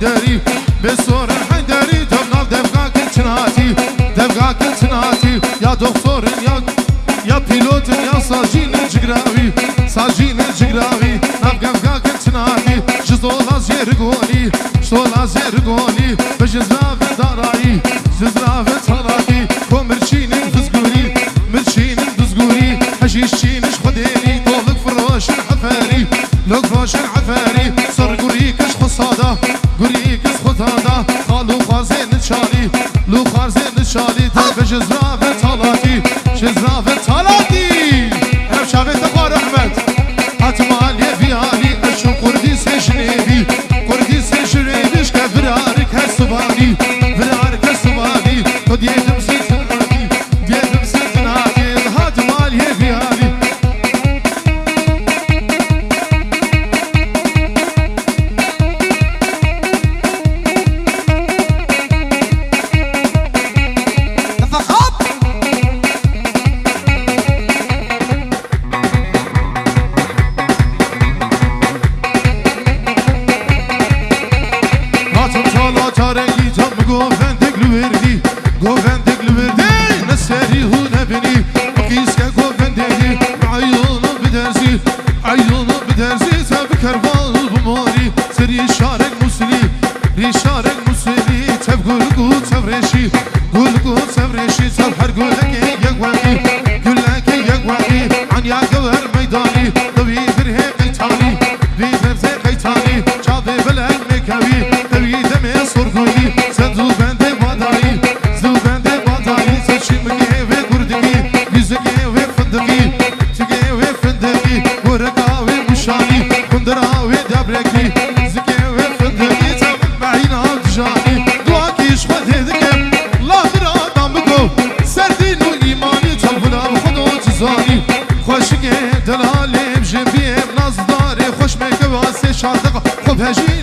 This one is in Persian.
حیدری بسور حیدری دمناف دفقا کنچناتی دفقا کنچناتی یا دکتر یا پیلوت یا ساجین جگراوی ساجین جگراوی نفقا کنچناتی جزولا زیرگونی شولا زیرگونی بجزراف دارایی جزراف طلاقی کومرچین دزگوری مرچین دزگوری حشیشینش خدیری دولك فروش الحفاري لوك فروش الحفاري صر قريكش خصادا قريكش خصادا خالو خارزين نشالي لو خارزين نشالي تلف جزرافة طلاقي جزرافة طلاقي هم شافت اخوار احمد حتمالي فيالي اشو قردي سجنيبي قردي سجنيبيش كفرارك هالسباني فرارك هالسباني قد يدم سيسناكي يدم سيسناكي حتمالي فيالي خوش میگه دلالی بجنبیم نازداری خوش میگه واسه شادق خوب هجی